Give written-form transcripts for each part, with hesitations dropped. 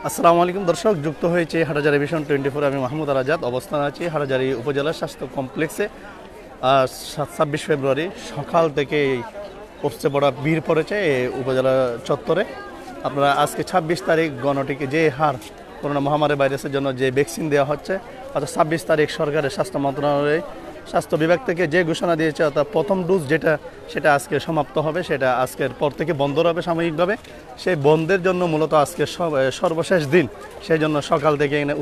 আসসালামু আলাইকুম দর্শক, যুক্ত হয়েছে হাটহাজারী ভিশন 24। আমি মাহমুদ আল আজাদ, অবস্থান আছি হাটহাজারী উপজেলা স্বাস্থ্য কমপ্লেক্সে। 26 ফেব্রুয়ারি সকাল থেকে উপচে পড়া ভিড় পড়েছে এই উপজেলা চত্বরে। আপনারা আজকে 26 তারিখ গণটিকে যে হার করোনা মহামারী ভাইরাসের জন্য যে ভ্যাকসিন দেওয়া হচ্ছে, অর্থাৎ 26 তারিখ সরকারের স্বাস্থ্য মন্ত্রণালয় স্বাস্থ্য বিভাগ থেকে যে ঘোষণা দিয়েছে, অর্থাৎ প্রথম ডোজ সেটা আজকে সমাপ্ত হবে, সেটা আজকের পর থেকে বন্ধ হবে সাময়িকভাবে। সেই বন্ধের জন্য মূলত আজকে সর্বশেষ দিন, সেই জন্য সকাল থেকে এখানে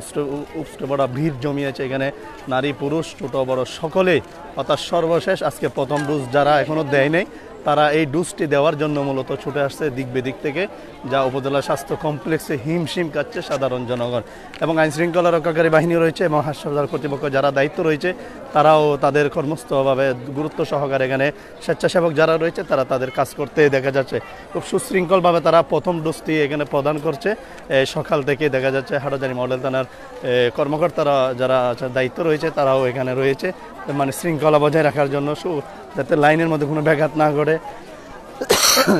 উপচে পড়া ভিড় জমিয়েছে। এখানে নারী পুরুষ ছোট বড় সকলেই, অর্থাৎ সর্বশেষ আজকে প্রথম ডোজ যারা এখনও দেয় নাই তারা এই ডোজটি দেওয়ার জন্য মূলত ছুটে আসছে দিক বেদিক থেকে, যা উপজেলা স্বাস্থ্য কমপ্লেক্সে হিমশিম কাটছে সাধারণ জনগণ। এবং আইনশৃঙ্খলা রক্ষাকারী বাহিনী রয়েছে এবং হাসপাতাল কর্তৃপক্ষ যারা দায়িত্ব রয়েছে, তারাও তাদের কর্মস্থভাবে গুরুত্ব সহকারে এখানে স্বেচ্ছাসেবক যারা রয়েছে তারা তাদের কাজ করতে দেখা যাচ্ছে। খুব সুশৃঙ্খলভাবে তারা প্রথম ডোজটি এখানে প্রদান করছে। সকাল থেকে দেখা যাচ্ছে হাটহাজারী মডেল থানার কর্মকর্তারা যারা দায়িত্ব রয়েছে তারাও এখানে রয়েছে, মানে শৃঙ্খলা বজায় রাখার জন্য, যাতে লাইনের মধ্যে কোনো ব্যাঘাত না ঘটে।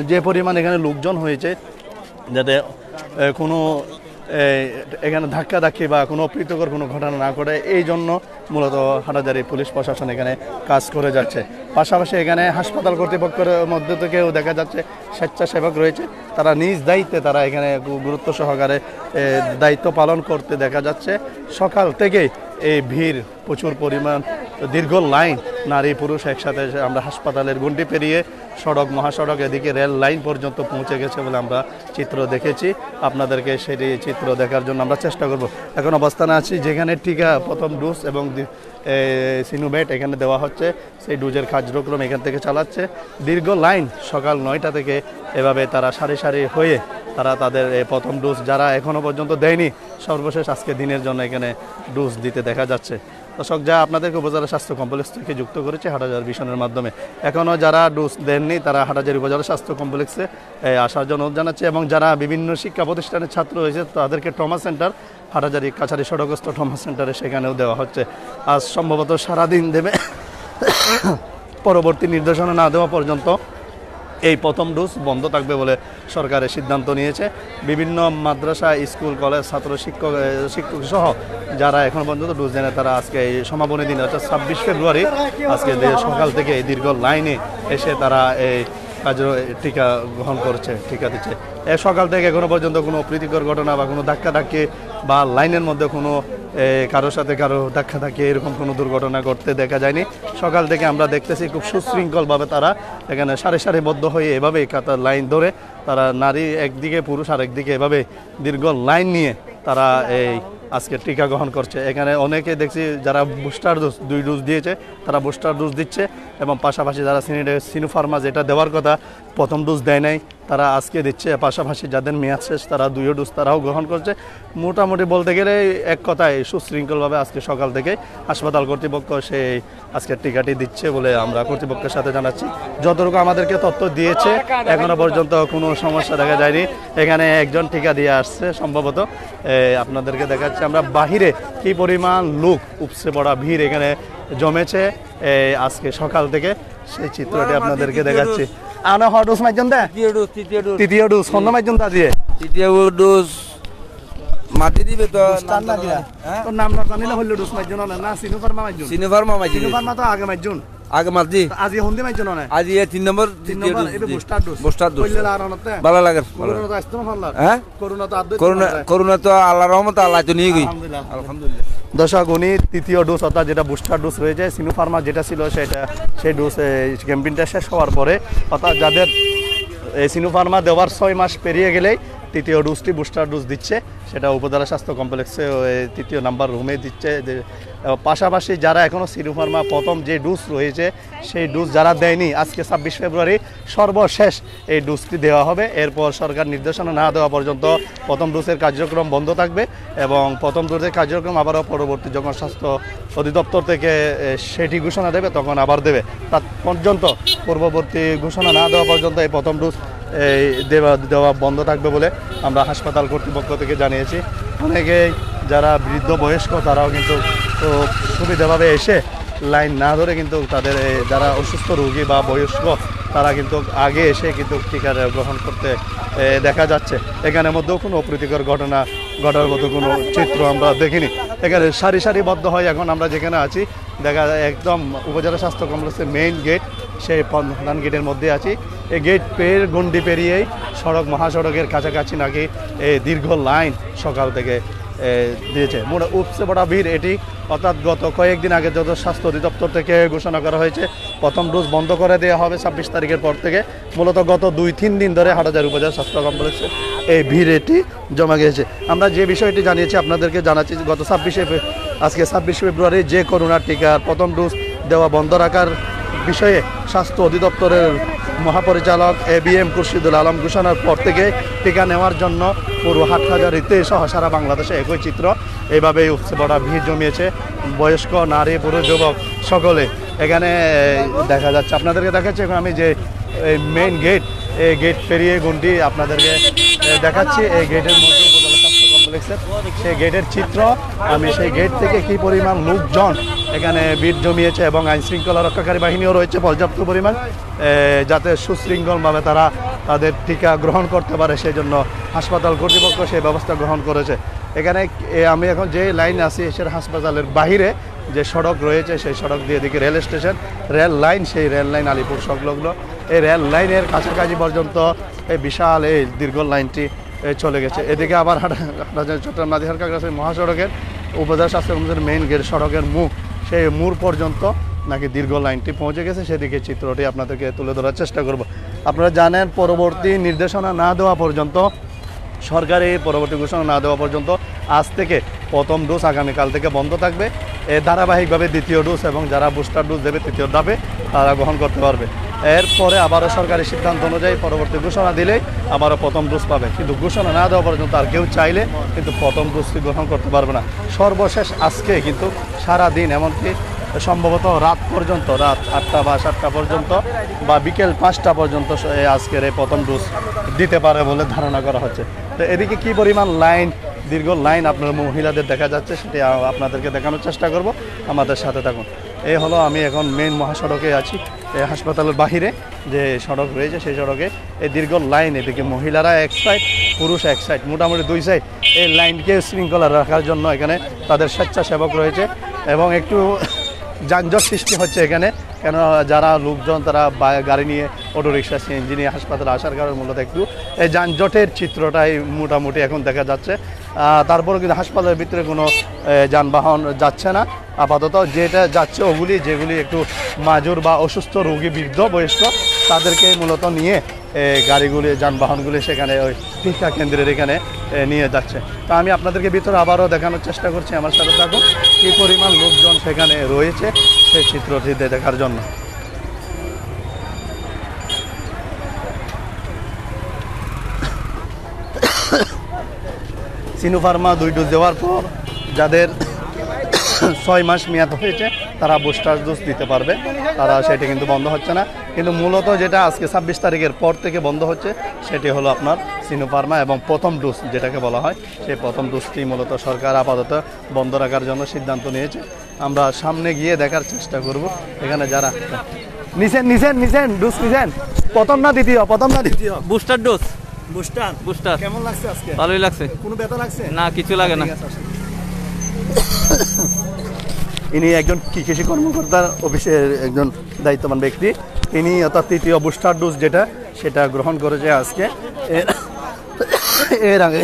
যে পরিমাণ এখানে লোকজন হয়েছে, যাতে কোনো এখানে ধাক্কাধাক্কি বা কোনো অপ্রীতিকর কোনো ঘটনা না ঘটে, এই জন্য মূলত হাটহাজারী পুলিশ প্রশাসন এখানে কাজ করে যাচ্ছে। পাশাপাশি এখানে হাসপাতাল কর্তৃপক্ষের মধ্যে থেকেও দেখা যাচ্ছে স্বেচ্ছাসেবক রয়েছে, তারা নিজ দায়িত্বে তারা এখানে গুরুত্ব সহকারে দায়িত্ব পালন করতে দেখা যাচ্ছে। সকাল থেকেই এই ভিড়, প্রচুর পরিমাণ দীর্ঘ লাইন, নারী পুরুষ একসাথে। আমরা হাসপাতালের গণ্ডি পেরিয়ে সড়ক, মহাসড়ক, এদিকে রেল লাইন পর্যন্ত পৌঁছে গেছে বলে আমরা চিত্র দেখেছি। আপনাদেরকে সেটি চিত্র দেখার জন্য আমরা চেষ্টা করব। এখন অবস্থানে আছি যেখানে টিকা প্রথম ডোজ এবং সিনোভ্যাক এখানে দেওয়া হচ্ছে, সেই ডোজের কার্যক্রম এখান থেকে চালাচ্ছে। দীর্ঘ লাইন সকাল 9টা থেকে এভাবে তারা সারি সারি হয়ে তারা তাদের প্রথম ডোজ যারা এখনও পর্যন্ত দেয়নি, সর্বশেষ আজকে দিনের জন্য এখানে ডোজ দিতে দেখা যাচ্ছে। দর্শক, যা আপনাদেরকে উপজেলা স্বাস্থ্য কমপ্লেক্স থেকে যুক্ত করেছে হাটহাজারী ভিশনের মাধ্যমে। এখনও যারা ডোজ দেননি তারা হাটহাজারী উপজেলা স্বাস্থ্য কমপ্লেক্সে আসার জন্য অনুরোধ জানাচ্ছে। এবং যারা বিভিন্ন শিক্ষা প্রতিষ্ঠানের ছাত্র রয়েছে তাদেরকে ট্রমা সেন্টার, হাটহাজারী কাছারি সড়কস্থ ট্রমা সেন্টারে সেখানেও দেওয়া হচ্ছে। আজ সম্ভবত সারাদিন দেবে, পরবর্তী নির্দেশনা না দেওয়া পর্যন্ত এই প্রথম ডোজ বন্ধ থাকবে বলে সরকারের সিদ্ধান্ত নিয়েছে। বিভিন্ন মাদ্রাসা, স্কুল, কলেজ, ছাত্র, শিক্ষক সহ যারা এখন পর্যন্ত ডোজ দেন তারা আজকে এই সমাপনী দিন, অর্থাৎ 26 ফেব্রুয়ারি আজকে সকাল থেকে এই দীর্ঘ লাইনে এসে তারা এই টিকা গ্রহণ করছে, টিকা দিচ্ছে। সকাল থেকে এখনো পর্যন্ত কোনো অপ্রীতিকর ঘটনা বা কোনো ধাক্কাধাক্কি বা লাইনের মধ্যে কোনো কারোর সাথে কারো ধাক্কাধাক্কি এরকম কোনো দুর্ঘটনা ঘটতে দেখা যায়নি। সকাল থেকে আমরা দেখতেছি খুব সুশৃঙ্খলভাবে তারা এখানে সারি সারিবদ্ধ হয়ে এভাবেই কাতার লাইন ধরে তারা, নারী একদিকে পুরুষ আরেকদিকে, এভাবে দীর্ঘ লাইন নিয়ে তারা এই আজকে টিকা গ্রহণ করছে। এখানে অনেকে দেখছি যারা বুস্টার ডোজ 2 ডোজ দিয়েছে তারা বুস্টার ডোজ দিচ্ছে, এবং পাশাপাশি যারা সিনোফার্মা যেটা দেওয়ার কথা প্রথম ডোজ দেয় নাই তারা আজকে দিচ্ছে। পাশাপাশি যাদের মেয়াদ শেষ তারা 2 ডোজ তারাও গ্রহণ করছে। মোটামুটি বলতে গেলে এক কথায় সুশৃঙ্খলভাবে আজকে সকাল থেকে হাসপাতাল কর্তৃপক্ষ সেই আজকে টিকাটি দিচ্ছে বলে আমরা কর্তৃপক্ষের সাথে জানাচ্ছি। যতটুকু আমাদেরকে তথ্য দিয়েছে এখনো পর্যন্ত কোনো সমস্যা দেখা যায়নি। এখানে একজন টিকা দিয়ে আসছে সম্ভবত, আপনাদেরকে দেখাচ্ছি আমরা বাহিরে কি পরিমাণ লোক, উপচে পড়া ভিড় এখানে জমেছে আজকে সকাল থেকে, সেই চিত্রটি আপনাদেরকে দেখাচ্ছি। আনা হওয়া ডোজ মাইজন দে তৃতীয় ডোজ সন্ধ্যা মাইজন দা দিয়ে তৃতীয় ডোজ মাটি দিবে তো না দিয়া তোর নাম না জানিলে হইলো ডোজ মাইজন না সিনোফার্মা মাইজন। সিনোফার্মা মাইজন, সিনোফার্মা তো আগে মাইজন, আগে মাটি আজি হন্দি মাইজন না, আজি 3 নম্বর তৃতীয় ডোজ এটা বুস্টার ডোজ। বুস্টার ডোজ কইলে আর অনতে ভালো লাগে। করোনা তো আসতো না ফাল্লার, হ্যাঁ করোনা তো আদে, করোনা তো আল্লাহর রহমতে আল্লাহ তো নিয়ে গই, আলহামদুলিল্লাহ। দর্শক, উনি তৃতীয় ডোজ অর্থাৎ যেটা বুস্টার ডোজ রয়েছে, সিনোফার্মা যেটা ছিল সেই ডোজ ক্যাম্পেইনটা শেষ হওয়ার পরে, অর্থাৎ যাদের সিনোফার্মা দেওয়ার 6 মাস পেরিয়ে গেলেই তৃতীয় ডোজটি বুস্টার ডোজ দিচ্ছে, সেটা উপজেলা স্বাস্থ্য কমপ্লেক্সে 3 নাম্বার রুমে দিচ্ছে। পাশাপাশি যারা এখনও সিনোফার্মা প্রথম যে ডোজ রয়েছে সেই ডোজ যারা দেয়নি, আজকে 26 ফেব্রুয়ারি সর্বশেষ এই ডোজটি দেওয়া হবে। এরপর সরকার নির্দেশনা না দেওয়া পর্যন্ত প্রথম ডোজের কার্যক্রম বন্ধ থাকবে, এবং প্রথম ডোজের কার্যক্রম আবারও পরবর্তী যখন স্বাস্থ্য অধিদপ্তর থেকে সেটি ঘোষণা দেবে তখন আবার দেবে। তার পর্যন্ত পূর্ববর্তী ঘোষণা না দেওয়া পর্যন্ত এই প্রথম ডোজ দেওয়া বন্ধ থাকবে বলে আমরা হাসপাতাল কর্তৃপক্ষ থেকে জানিয়েছি। অনেকেই যারা বৃদ্ধ বয়স্ক তারাও কিন্তু সুবিধাভাবে এসে লাইন না ধরে কিন্তু তাদের যারা অসুস্থ রোগী বা বয়স্ক তারা কিন্তু আগে এসে কিন্তু টিকা গ্রহণ করতে দেখা যাচ্ছে। এখানের মধ্যেও কোনো অপ্রীতিকর ঘটনা ঘটার মতো কোনো চিত্র আমরা দেখিনি। এখানে সারি সারিবদ্ধ হয় এখন আমরা যেখানে আছি, দেখা যায় একদম উপজেলা স্বাস্থ্য কমপ্লেক্সের মেইন গেট, সেই প্রধান গেটের মধ্যে আছি। এই গেট গণ্ডি পেরিয়েই সড়ক, মহাসড়কের কাছাকাছি নাকি এই দীর্ঘ লাইন সকাল থেকে দিয়েছে। উপচে পড়া ভিড় এটি, অর্থাৎ গত কয়েকদিন আগে যত স্বাস্থ্য অধিদপ্তর থেকে ঘোষণা করা হয়েছে প্রথম ডোজ বন্ধ করে দেওয়া হবে 26 তারিখের পর থেকে। মূলত গত 2-3 দিন ধরে হাটহাজারী উপজেলা স্বাস্থ্য কমপ্লেক্সে এই ভিড় এটি জমা গিয়েছে। আমরা যে বিষয়টি জানিয়েছি আপনাদেরকে জানাচ্ছি, গত আজকে 26 ফেব্রুয়ারি যে করোনার টিকার প্রথম ডোজ দেওয়া বন্ধ রাখার বিষয়ে স্বাস্থ্য অধিদপ্তরের মহাপরিচালক ABM খুরশিদুল আলম ঘোষণার পর থেকে টিকা নেওয়ার জন্য পুরো হাটহাজারীতে সহ সারা বাংলাদেশে একই চিত্র। এইভাবেই উপচে পড়া ভিড় জমিয়েছে, বয়স্ক, নারী, পুরুষ, যুবক সকলে এখানে দেখা যাচ্ছে। আপনাদেরকে দেখাচ্ছি এখন আমি যে মেইন গেট, এই গেট পেরিয়ে গুনটি আপনাদেরকে দেখাচ্ছি। এই গেটের মধ্যে উপজেলা স্বাস্থ্য কমপ্লেক্সের সেই গেটের চিত্র। আমি সেই গেট থেকে কী পরিমাণ লোকজন এখানে ভিড় জমিয়েছে এবং আইন শৃঙ্খলা রক্ষাকারী বাহিনীও রয়েছে পর্যাপ্ত পরিমাণ, যাতে সুশৃঙ্খলভাবে তারা তাদের টিকা গ্রহণ করতে পারে, সেই জন্য হাসপাতাল কর্তৃপক্ষ সেই ব্যবস্থা গ্রহণ করেছে। এখানে আমি এখন যে লাইন আছি, এসের হাসপাতালের বাহিরে যে সড়ক রয়েছে সেই সড়ক দিয়ে এদিকে রেল স্টেশন, রেল লাইন, সেই রেল লাইন আলিপুর সংলগ্ন এই রেল লাইনের কাছাকাছি পর্যন্ত এই বিশাল এই দীর্ঘ লাইনটি চলে গেছে। এদিকে আবার চট্টগ্রাম নাজিহার কাগজ মহাসড়কের উপজেলা স্বাস্থ্য কমপ্লেক্সের মেইন গেট সড়কের মুখ, সেই মোড় পর্যন্ত নাকি দীর্ঘ লাইনটি পৌঁছে গেছে। সেদিকে চিত্রটি আপনাদেরকে তুলে ধরার চেষ্টা করব। আপনারা জানেন পরবর্তী নির্দেশনা না দেওয়া পর্যন্ত, সরকারি পরবর্তী ঘোষণা না দেওয়া পর্যন্ত আজ থেকে প্রথম ডোজ আগামীকাল থেকে বন্ধ থাকবে। ধারাবাহিকভাবে দ্বিতীয় ডোজ এবং যারা বুস্টার ডোজ দেবে তৃতীয় ধাপে তারা গ্রহণ করতে পারবে। এরপরে আবারও সরকারি সিদ্ধান্ত অনুযায়ী পরবর্তী ঘোষণা দিলেই আবারও প্রথম ডোজ পাবে। কিন্তু ঘোষণা না দেওয়া পর্যন্ত আর কেউ চাইলে কিন্তু প্রথম ডোজটি গ্রহণ করতে পারবে না। সর্বশেষ আজকে কিন্তু সারা দিন, এমনকি সম্ভবত রাত পর্যন্ত, রাত 8টা বা 7টা পর্যন্ত বা বিকেল 5টা পর্যন্ত আজকের এই প্রথম ডোজ দিতে পারে বলে ধারণা করা হচ্ছে। তো এদিকে কী পরিমাণ লাইন, দীর্ঘ লাইন আপনার মহিলাদের দেখা যাচ্ছে, সেটি আপনাদেরকে দেখানোর চেষ্টা করব। আমাদের সাথে থাকুন। এই হলো আমি এখন মেইন মহাসড়কে আছি, এই হাসপাতালের বাহিরে যে সড়ক রয়েছে সেই সড়কে এই দীর্ঘ লাইন, এদিকে মহিলারা এক সাইড, পুরুষ এক সাইড, মোটামুটি 2 সাইড এই লাইনকে শৃঙ্খলা রাখার জন্য এখানে তাদের স্বেচ্ছাসেবক রয়েছে এবং একটু যানজট সৃষ্টি হচ্ছে এখানে। কেন যারা লোকজন তারা গাড়ি নিয়ে, অটোরিক্সা, সিএনজি নিয়ে হাসপাতালে আসার কারণে মূলত একটু এই যানজটের চিত্রটাই মোটামুটি এখন দেখা যাচ্ছে। তারপরে কিন্তু হাসপাতালের ভিতরে কোনো যানবাহন যাচ্ছে না আপাতত। যেটা যাচ্ছে ওগুলি যেগুলি একটু মাজুর বা অসুস্থ রোগী, বৃদ্ধ, বয়স্ক, তাদেরকে মূলত নিয়ে গাড়িগুলি, যানবাহনগুলি সেখানে ওই টিকা কেন্দ্রের এখানে নিয়ে যাচ্ছে। তো আমি আপনাদেরকে ভিতরে আবারও দেখানোর চেষ্টা করছি, আমার সাথে থাকুন, কী পরিমাণ লোকজন সেখানে রয়েছে সেই চিত্রটিতে দেখার জন্য। সিনোফার্মা 2 ডোজ দেওয়ার পর যাদের 6 মাস মেয়াদ হয়েছে তারা বুস্টার ডোজ দিতে পারবে, তারা সেটি কিন্তু বন্ধ হচ্ছে না। কিন্তু মূলত যেটা আজকে 26 তারিখের পর থেকে বন্ধ হচ্ছে সেটি হলো আপনার সিনোফার্মা এবং প্রথম ডোজ যেটাকে বলা হয়, সেই প্রথম ডোজটি মূলত সরকার আপাতত বন্ধ রাখার জন্য সিদ্ধান্ত নিয়েছে। আমরা সামনে গিয়ে দেখার চেষ্টা করব এখানে যারা নিছেন ডোজ নিছেন, প্রথম না দ্বিতীয়, প্রথম না দ্বিতীয়, বুস্টার ডোজ। বুস্টার কেমন লাগছে আজকে? ভালোই লাগছে। কোনো ব্যথা লাগছে না, কিছু লাগে না। ইনি একজন কৃষি কর্মকর্তার অফিসের একজন দায়িত্ববান ব্যক্তি। তিনি অর্থাৎ তৃতীয় বুস্টার ডোজ যেটা সেটা গ্রহণ করেছে আজকে। এর আগে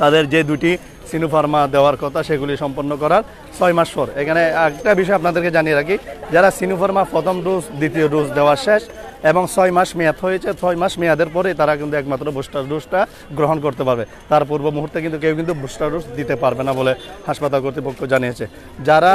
তাদের যে 2টি সিনোফার্মা দেওয়ার কথা সেগুলি সম্পন্ন করার 6 মাস পর। এখানে একটা বিষয় আপনাদেরকে জানিয়ে রাখি, যারা সিনোফার্মা প্রথম ডোজ, দ্বিতীয় ডোজ দেওয়া শেষ এবং 6 মাস মেয়াদ হয়েছে, 6 মাস মেয়াদের পরে তারা কিন্তু একমাত্র বুস্টার ডোজটা গ্রহণ করতে পারবে। তার পূর্ব মুহূর্তে কিন্তু কেউ কিন্তু বুস্টার ডোজ দিতে পারবে না বলে হাসপাতাল কর্তৃপক্ষ জানিয়েছে। যারা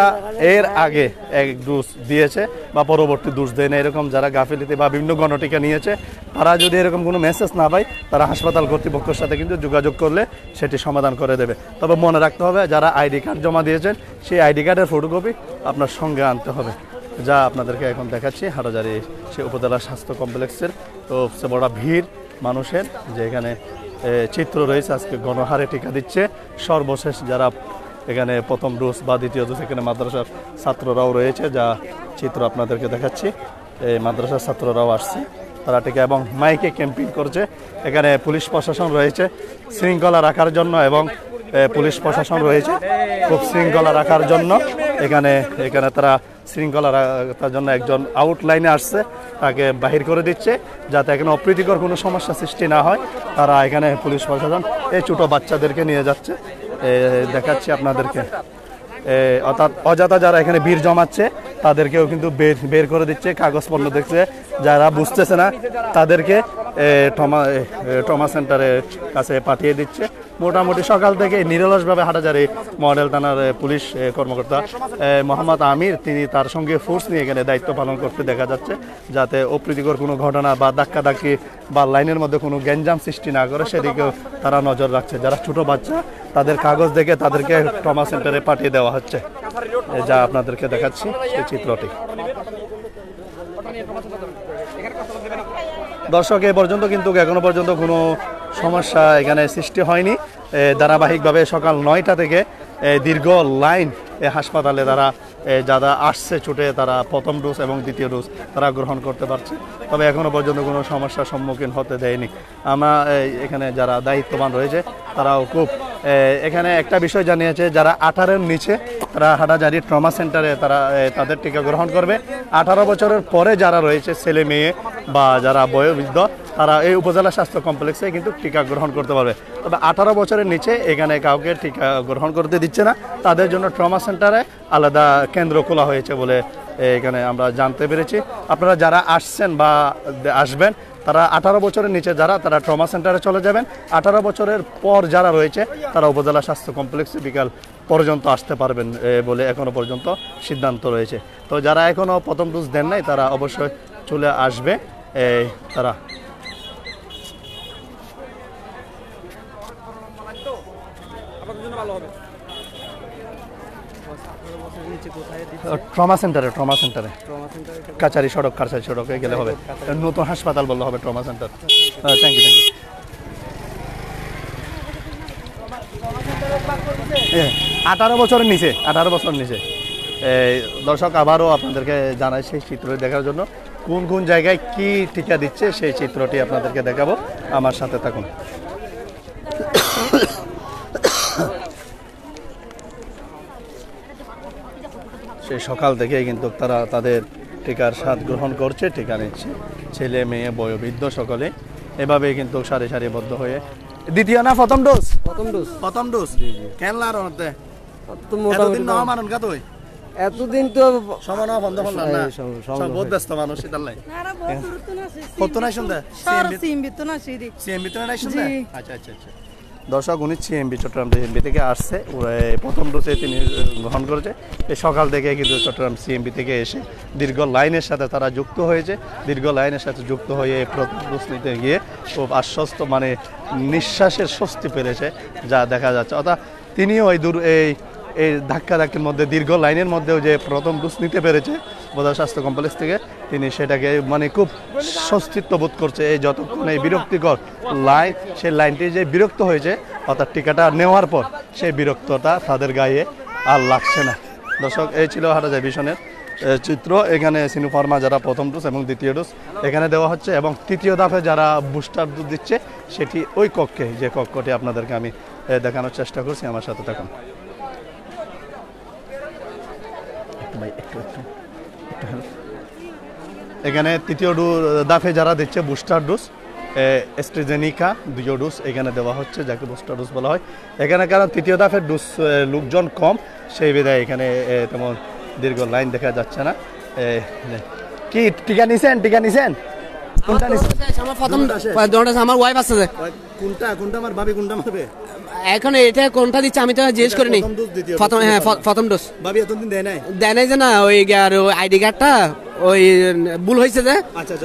এর আগে 1 ডোজ দিয়েছে বা পরবর্তী ডোজ দেয় না, এরকম যারা গাফিলিতে বা বিভিন্ন গণটিকা নিয়েছে, তারা যদি এরকম কোনো মেসেজ না পায়, তারা হাসপাতাল কর্তৃপক্ষের সাথে কিন্তু যোগাযোগ করলে সেটি সমাধান করে দেবে। তবে মনে রাখতে হবে, যারা আইডি কার্ড জমা দিয়েছেন সেই আইডি কার্ডের ফটোকপি আপনার সঙ্গে আনতে হবে। যা আপনাদেরকে এখন দেখাচ্ছি হাটহাজারী সেই উপজেলা স্বাস্থ্য কমপ্লেক্সের তো সবচেয়ে বড় ভিড় মানুষের, যে এখানে চিত্র রয়েছে আজকে গণহারে টিকা দিচ্ছে। সর্বশেষ যারা এখানে প্রথম ডোজ বা দ্বিতীয় ডোজ, এখানে মাদ্রাসার ছাত্ররাও রয়েছে, যা চিত্র আপনাদেরকে দেখাচ্ছি। এই মাদ্রাসার ছাত্ররাও আসছে, তারা টিকা এবং মাইকে ক্যাম্পিং করছে। এখানে পুলিশ প্রশাসন রয়েছে শৃঙ্খলা রাখার জন্য এবং পুলিশ প্রশাসন রয়েছে খুব শৃঙ্খলা রাখার জন্য। এখানে তারা শৃঙ্খলা রাখার জন্য একজন আউটলাইনে আসছে, তাকে বাহির করে দিচ্ছে যাতে এখানে অপ্রীতিকর কোনো সমস্যা সৃষ্টি না হয়। তারা এখানে পুলিশ প্রশাসন এই ছোটো বাচ্চাদেরকে নিয়ে যাচ্ছে, দেখাচ্ছি আপনাদেরকে। অর্থাৎ অযথা যারা এখানে ভিড় জমাচ্ছে তাদেরকেও কিন্তু বের করে দিচ্ছে, কাগজপত্র দেখছে, যারা বুঝতেছে না তাদেরকে ট্রমা সেন্টারের কাছে পাঠিয়ে দিচ্ছে। মোটামুটি সকাল থেকে নিরলসভাবে হাটাজারি মডেল থানার পুলিশ কর্মকর্তা মোহাম্মদ আমির, তিনি তার সঙ্গে ফোর্স নিয়ে এখানে দায়িত্ব পালন করতে দেখা যাচ্ছে, যাতে অপ্রীতিকর কোনো ঘটনা বা ধাক্কাধাক্কি বা লাইনের মধ্যে কোনো গ্যাঞ্জাম সৃষ্টি না করে সেদিকেও তারা নজর রাখছে। যারা ছোটো বাচ্চা তাদের কাগজ দেখে তাদেরকে ট্রমা সেন্টারে পাঠিয়ে দেওয়া হচ্ছে, যা আপনাদেরকে দেখাচ্ছি সেই চিত্রটি। দর্শক, এ পর্যন্ত কিন্তু এখনো পর্যন্ত কোনো সমস্যা এখানে সৃষ্টি হয়নি। ধারাবাহিকভাবে সকাল 9টা থেকে দীর্ঘ লাইন হাসপাতালে যারা আসছে ছুটে, তারা প্রথম ডোজ এবং দ্বিতীয় ডোজ তারা গ্রহণ করতে পারছে। তবে এখনও পর্যন্ত কোনো সমস্যার সম্মুখীন হতে দেয়নি। আমরা এখানে যারা দায়িত্ববান রয়েছে তারাও খুব এখানে একটা বিষয় জানিয়েছে, যারা 18-এর নিচে তারা হাটাজারি ট্রমা সেন্টারে তাদের টিকা গ্রহণ করবে। 18 বছরের পরে যারা রয়েছে ছেলে মেয়ে বা যারা বয়োবৃদ্ধ, তারা এই উপজেলা স্বাস্থ্য কমপ্লেক্সে কিন্তু টিকা গ্রহণ করতে পারবে। তবে 18 বছরের নিচে এখানে কাউকে টিকা গ্রহণ করতে দিচ্ছে না, তাদের জন্য ট্রমা সেন্টারে আলাদা কেন্দ্র খোলা হয়েছে বলে এখানে আমরা জানতে পেরেছি। আপনারা যারা আসছেন বা আসবেন তারা 18 বছরের নিচে তারা ট্রমা সেন্টারে চলে যাবেন। 18 বছরের পর যারা রয়েছে তারা উপজেলা স্বাস্থ্য কমপ্লেক্সে বিকাল পর্যন্ত আসতে পারবেন বলে এখনো পর্যন্ত সিদ্ধান্ত রয়েছে। তো যারা এখনো প্রথম ডোজ দেন নাই তারা অবশ্যই চলে আসবে। তারা ট্রমা সেন্টারে কাছারি সড়কে গেলে হবে, নতুন হাসপাতাল বললে হবে ট্রমা সেন্টার। Thank you. 18 বছরের নিচে দর্শক, আবারও আপনাদেরকে জানাই সেই চিত্রটি দেখার জন্য কোন কোন জায়গায় কি টিকা দিচ্ছে সেই চিত্রটি আপনাদেরকে দেখাবো, আমার সাথে থাকুন। সেই সকাল থেকে কিন্তু তারা তাদের টিকার স্বাদ গ্রহণ করছে, টিকা নিচ্ছে, ছেলে মেয়ে বয়োবৃদ্ধ সকলে এভাবেই কিন্তু সারি সারিবদ্ধ হয়ে। দ্বিতীয় না প্রথম ডোজ? প্রথম ডোজ কেন লারতে এতদিন না মানুন কা তুই এতদিন তো সমান বন্ধ করলাম না, সব বহুত ব্যস্ত মানুষ এটার লাই কত নাই শুনতে সিএমবি তো নাই শুনতে। আচ্ছা। দর্শক, উনি সিএমবি চট্টগ্রাম সিএমবি থেকে আসছে, প্রথম ডোজে তিনি গ্রহণ করেছে। এই সকাল থেকে কিন্তু চট্টগ্রাম সিএমবি থেকে এসে দীর্ঘ লাইনের সাথে তারা যুক্ত হয়েছে। দীর্ঘ লাইনের সাথে যুক্ত হয়ে প্রথম ডোজ নিতে গিয়ে খুব আশ্বস্ত, মানে নিঃশ্বাসের স্বস্তি পেরেছে যা দেখা যাচ্ছে। অর্থাৎ তিনিও এই ধাক্কাধাক্কির মধ্যে দীর্ঘ লাইনের মধ্যেও যে প্রথম ডোজ নিতে পেরেছে উপজেলা স্বাস্থ্য কমপ্লেক্স থেকে, তিনি সেটাকে মানে খুব স্বস্তিত্ব বোধ করছে। এই যতক্ষণ এই বিরক্তিকর লাইন, সেই লাইনটি যে বিরক্ত হয়েছে অর্থাৎ টিকাটা নেওয়ার পর, সেই বিরক্ততা তাদের গায়ে আর লাগছে না। দর্শক, এই ছিল হাটাজারি ভিশনের চিত্র। এখানে সিনোফার্মা যারা প্রথম ডোজ এবং দ্বিতীয় ডোজ এখানে দেওয়া হচ্ছে, এবং তৃতীয় ধাপে যারা বুস্টার ডোজ দিচ্ছে সেটি ওই কক্ষে, যে কক্ষটি আপনাদেরকে আমি দেখানোর চেষ্টা করছি, আমার সাথে থাকুন। এখানে তৃতীয় ধাপে যারা দিচ্ছে বুস্টার ডোজ, অ্যাস্ট্রাজেনেকা 2 ডোজ এখানে দেওয়া হচ্ছে, যাকে বুস্টার ডোজ বলা হয়। এখানে কারণ তৃতীয় ধাপের ডোজ লোকজন কম, সেই বিধায় এখানে তেমন দীর্ঘ লাইন দেখা যাচ্ছে না। কি টিকা নিছেন? কোনটা নিছেন? আমার প্রথম আমার ওয়াইফ আছে। কোনটা আমার ভাবি কোনটা মারবে এখন এটা কোনটা দিচ্ছে আমি তো জিজ্ঞেস করিনি। প্রথম ডোজ ভাবি এতদিন দেয় নাই যে না, ওই আইডি কার্ডটা ওই ভুল হয়েছে যে,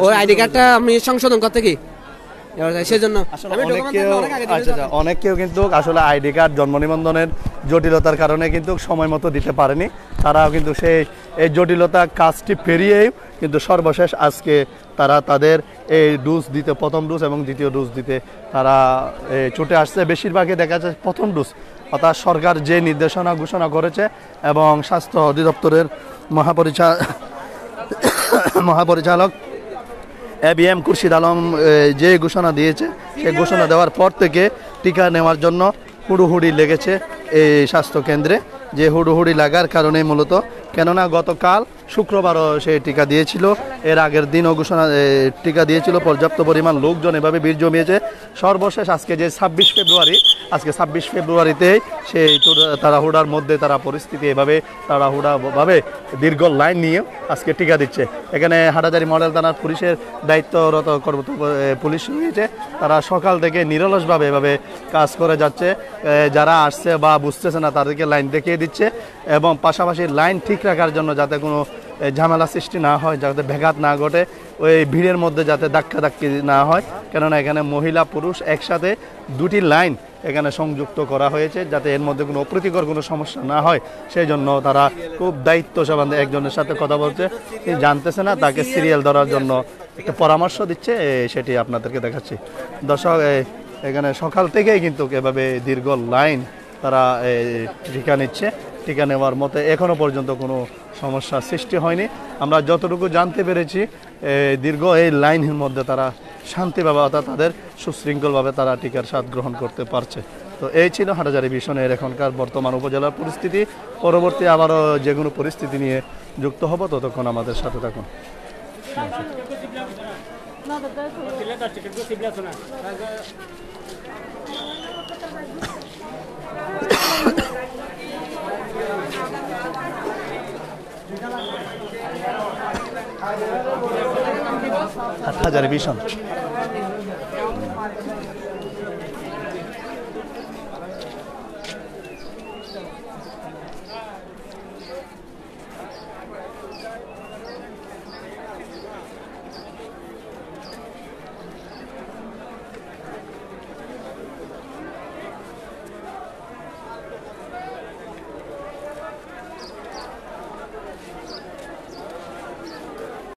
ওই আইডি কার্ডটা আমি সংশোধন করতে কি সেজন্য অনেকেও কিন্তু আসলে আইডি কার্ড জন্ম নিবন্ধনের জটিলতার কারণে কিন্তু সময় মতো দিতে পারেনি। তারাও কিন্তু এই জটিলতা কাজটি পেরিয়েই কিন্তু সর্বশেষ আজকে তারা তাদের এই ডোজ দিতে, প্রথম ডোজ এবং দ্বিতীয় ডোজ দিতে তারা ছুটে আসছে। বেশিরভাগই দেখা যাচ্ছে প্রথম ডোজ, অর্থাৎ সরকার যে নির্দেশনা ঘোষণা করেছে এবং স্বাস্থ্য অধিদপ্তরের মহাপরিচালক ABM খুরশিদ আলম যে ঘোষণা দিয়েছে, সেই ঘোষণা দেওয়ার পর থেকে টিকা নেওয়ার জন্য হুড়োহুড়ি লেগেছে এই স্বাস্থ্য কেন্দ্রে, যে হুড়োহুড়ি লাগার কারণে মূলত, কেননা গতকাল শুক্রবারও সে টিকা দিয়েছিল, এর আগের দিনও টিকা দিয়েছিল, পর্যাপ্ত পরিমাণ লোকজন এভাবে ভিড় জমিয়েছে। সর্বশেষ আজকে যে 26 ফেব্রুয়ারি, আজকে 26 ফেব্রুয়ারিতেই সেই তাড়াহুড়ার মধ্যে তারা পরিস্থিতি এভাবে তাড়াহুড়াভাবে দীর্ঘ লাইন নিয়ে আজকে টিকা দিচ্ছে। এখানে হাটাজারি মডেল থানার পুলিশের দায়িত্বরত পুলিশ রয়েছে, তারা সকাল থেকে নিরলসভাবে এভাবে কাজ করে যাচ্ছে। যারা আসছে বা বুঝতেছে না তাদেরকে লাইন দেখিয়ে দিচ্ছে, এবং পাশাপাশি লাইন ঠিক রাখার জন্য যাতে কোনো ঝামেলা সৃষ্টি না হয়, যাতে ব্যাঘাত না ঘটে, ওই ভিড়ের মধ্যে যাতে ধাক্কাধাক্কি না হয়, কেননা এখানে মহিলা পুরুষ একসাথে দুটি লাইন এখানে সংযুক্ত করা হয়েছে, যাতে এর মধ্যে কোনো অপ্রীতিকর কোনো সমস্যা না হয়, সেই জন্য তারা খুব দায়িত্ব সম্বন্ধে একজনের সাথে কথা বলছে, তিনি জানতেছে না, তাকে সিরিয়াল ধরার জন্য একটা পরামর্শ দিচ্ছে, সেটি আপনাদেরকে দেখাচ্ছি। দর্শক, এখানে সকাল থেকেই কিন্তু এভাবে দীর্ঘ লাইন তারা টিকা নিচ্ছে। টিকা নেওয়ার মতো এখনও পর্যন্ত কোনো সমস্যা সৃষ্টি হয়নি। আমরা যতটুকু জানতে পেরেছি, দীর্ঘ এই লাইনের মধ্যে তারা শান্তিভাবে, অর্থাৎ তাদের সুশৃঙ্খলভাবে তারা টিকার স্বাদ গ্রহণ করতে পারছে। তো এই ছিল হাটাজারি মিশনের এখনকার বর্তমান উপজেলার পরিস্থিতি। পরবর্তী আবারও যে কোনো পরিস্থিতি নিয়ে যুক্ত হব, ততক্ষণ আমাদের সাথে থাকুন। হাটহাজারী মিশন।